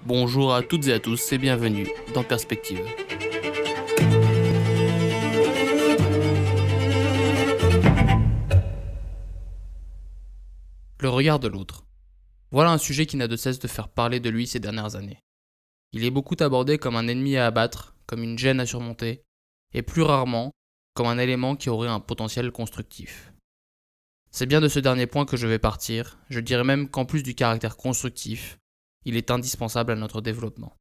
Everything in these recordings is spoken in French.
Bonjour à toutes et à tous et bienvenue dans Perspective. Le regard de l'autre. Voilà un sujet qui n'a de cesse de faire parler de lui ces dernières années. Il est beaucoup abordé comme un ennemi à abattre, comme une gêne à surmonter, et plus rarement comme un élément qui aurait un potentiel constructif. C'est bien de ce dernier point que je vais partir, je dirais même qu'en plus du caractère constructif, il est indispensable à notre développement.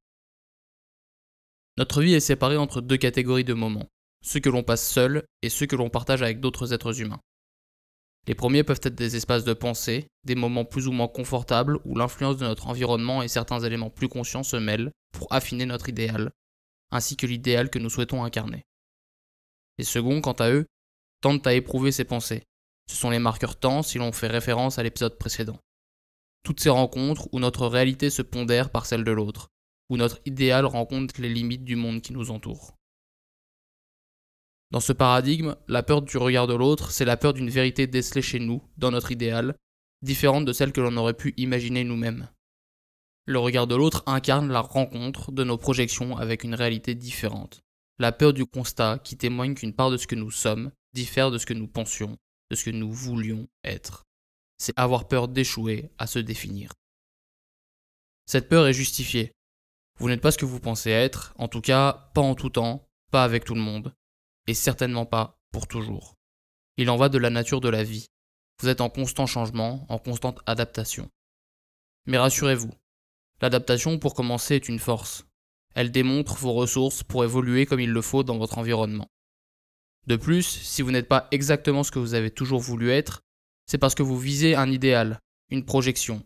Notre vie est séparée entre deux catégories de moments, ceux que l'on passe seul et ceux que l'on partage avec d'autres êtres humains. Les premiers peuvent être des espaces de pensée, des moments plus ou moins confortables où l'influence de notre environnement et certains éléments plus conscients se mêlent pour affiner notre idéal, ainsi que l'idéal que nous souhaitons incarner. Les seconds, quant à eux, tendent à éprouver ces pensées. Ce sont les marqueurs temps si l'on fait référence à l'épisode précédent. Toutes ces rencontres où notre réalité se pondère par celle de l'autre, où notre idéal rencontre les limites du monde qui nous entoure. Dans ce paradigme, la peur du regard de l'autre, c'est la peur d'une vérité décelée chez nous, dans notre idéal, différente de celle que l'on aurait pu imaginer nous-mêmes. Le regard de l'autre incarne la rencontre de nos projections avec une réalité différente. La peur du constat qui témoigne qu'une part de ce que nous sommes diffère de ce que nous pensions, de ce que nous voulions être. C'est avoir peur d'échouer à se définir. Cette peur est justifiée. Vous n'êtes pas ce que vous pensez être, en tout cas pas en tout temps, pas avec tout le monde, et certainement pas pour toujours. Il en va de la nature de la vie. Vous êtes en constant changement, en constante adaptation. Mais rassurez-vous, l'adaptation pour commencer est une force. Elle démontre vos ressources pour évoluer comme il le faut dans votre environnement. De plus, si vous n'êtes pas exactement ce que vous avez toujours voulu être, c'est parce que vous visez un idéal, une projection,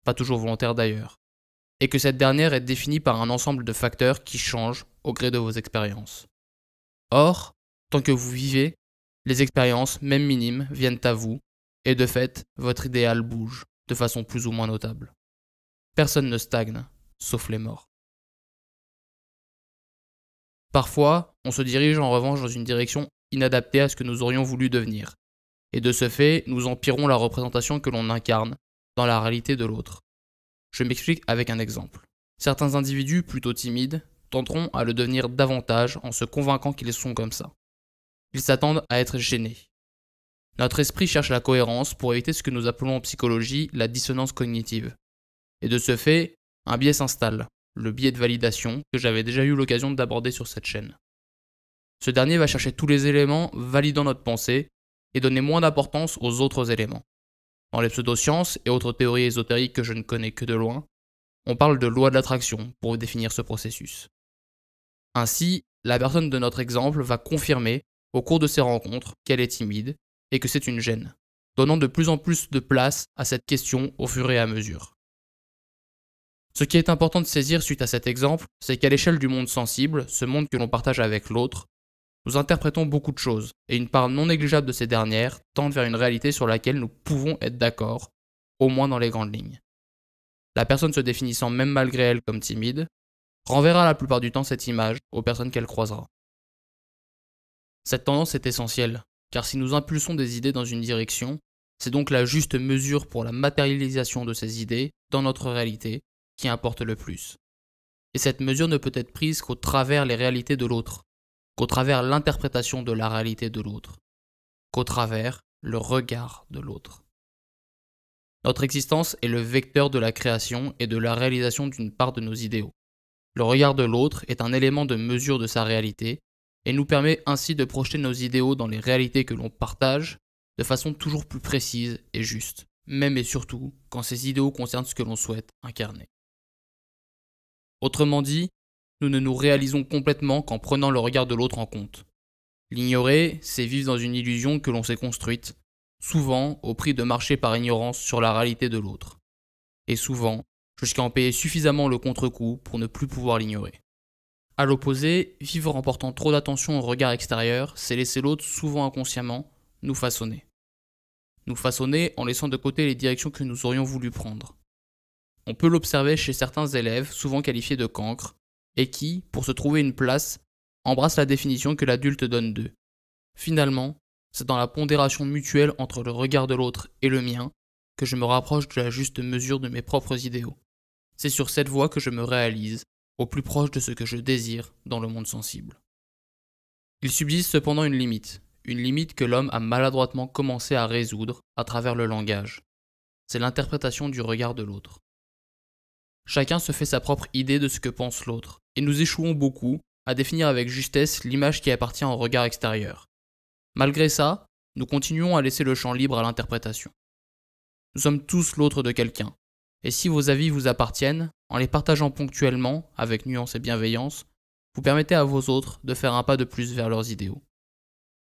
pas toujours volontaire d'ailleurs, et que cette dernière est définie par un ensemble de facteurs qui changent au gré de vos expériences. Or, tant que vous vivez, les expériences, même minimes, viennent à vous, et de fait, votre idéal bouge, de façon plus ou moins notable. Personne ne stagne, sauf les morts. Parfois, on se dirige en revanche dans une direction inadaptée à ce que nous aurions voulu devenir, et de ce fait, nous empirons la représentation que l'on incarne dans la réalité de l'autre. Je m'explique avec un exemple. Certains individus plutôt timides tenteront à le devenir davantage en se convainquant qu'ils sont comme ça. Ils s'attendent à être gênés. Notre esprit cherche la cohérence pour éviter ce que nous appelons en psychologie la dissonance cognitive. Et de ce fait, un biais s'installe, le biais de validation que j'avais déjà eu l'occasion d'aborder sur cette chaîne. Ce dernier va chercher tous les éléments validant notre pensée et donner moins d'importance aux autres éléments. Dans les pseudosciences et autres théories ésotériques que je ne connais que de loin, on parle de loi de l'attraction pour définir ce processus. Ainsi, la personne de notre exemple va confirmer, au cours de ces rencontres, qu'elle est timide et que c'est une gêne, donnant de plus en plus de place à cette question au fur et à mesure. Ce qui est important de saisir suite à cet exemple, c'est qu'à l'échelle du monde sensible, ce monde que l'on partage avec l'autre, nous interprétons beaucoup de choses, et une part non négligeable de ces dernières tendent vers une réalité sur laquelle nous pouvons être d'accord, au moins dans les grandes lignes. La personne se définissant même malgré elle comme timide, renverra la plupart du temps cette image aux personnes qu'elle croisera. Cette tendance est essentielle, car si nous impulsons des idées dans une direction, c'est donc la juste mesure pour la matérialisation de ces idées dans notre réalité qui importe le plus. Et cette mesure ne peut être prise qu'au travers les réalités de l'autre, qu'au travers l'interprétation de la réalité de l'autre, qu'au travers le regard de l'autre. Notre existence est le vecteur de la création et de la réalisation d'une part de nos idéaux. Le regard de l'autre est un élément de mesure de sa réalité et nous permet ainsi de projeter nos idéaux dans les réalités que l'on partage de façon toujours plus précise et juste, même et surtout quand ces idéaux concernent ce que l'on souhaite incarner. Autrement dit, nous ne nous réalisons complètement qu'en prenant le regard de l'autre en compte. L'ignorer, c'est vivre dans une illusion que l'on s'est construite, souvent au prix de marcher par ignorance sur la réalité de l'autre. Et souvent, jusqu'à en payer suffisamment le contre-coup pour ne plus pouvoir l'ignorer. A l'opposé, vivre en portant trop d'attention au regard extérieur, c'est laisser l'autre, souvent inconsciemment, nous façonner. Nous façonner en laissant de côté les directions que nous aurions voulu prendre. On peut l'observer chez certains élèves, souvent qualifiés de cancres, et qui, pour se trouver une place, embrassent la définition que l'adulte donne d'eux. Finalement, c'est dans la pondération mutuelle entre le regard de l'autre et le mien que je me rapproche de la juste mesure de mes propres idéaux. C'est sur cette voie que je me réalise, au plus proche de ce que je désire dans le monde sensible. Il subsiste cependant une limite que l'homme a maladroitement commencé à résoudre à travers le langage. C'est l'interprétation du regard de l'autre. Chacun se fait sa propre idée de ce que pense l'autre, et nous échouons beaucoup à définir avec justesse l'image qui appartient au regard extérieur. Malgré ça, nous continuons à laisser le champ libre à l'interprétation. Nous sommes tous l'autre de quelqu'un, et si vos avis vous appartiennent, en les partageant ponctuellement, avec nuance et bienveillance, vous permettez à vos autres de faire un pas de plus vers leurs idéaux.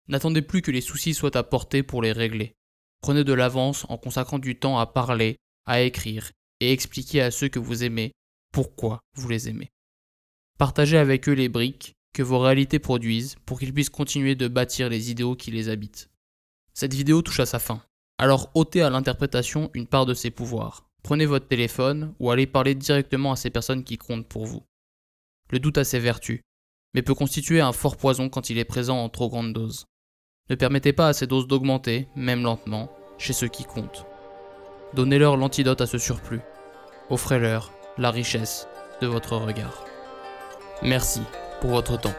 N'attendez plus que les soucis soient à portée pour les régler. Prenez de l'avance en consacrant du temps à parler, à écrire et expliquer à ceux que vous aimez pourquoi vous les aimez. Partagez avec eux les briques que vos réalités produisent pour qu'ils puissent continuer de bâtir les idéaux qui les habitent. Cette vidéo touche à sa fin, alors ôtez à l'interprétation une part de ses pouvoirs. Prenez votre téléphone ou allez parler directement à ces personnes qui comptent pour vous. Le doute a ses vertus, mais peut constituer un fort poison quand il est présent en trop grande dose. Ne permettez pas à ces doses d'augmenter, même lentement, chez ceux qui comptent. Donnez-leur l'antidote à ce surplus. Offrez-leur la richesse de votre regard. Merci pour votre temps.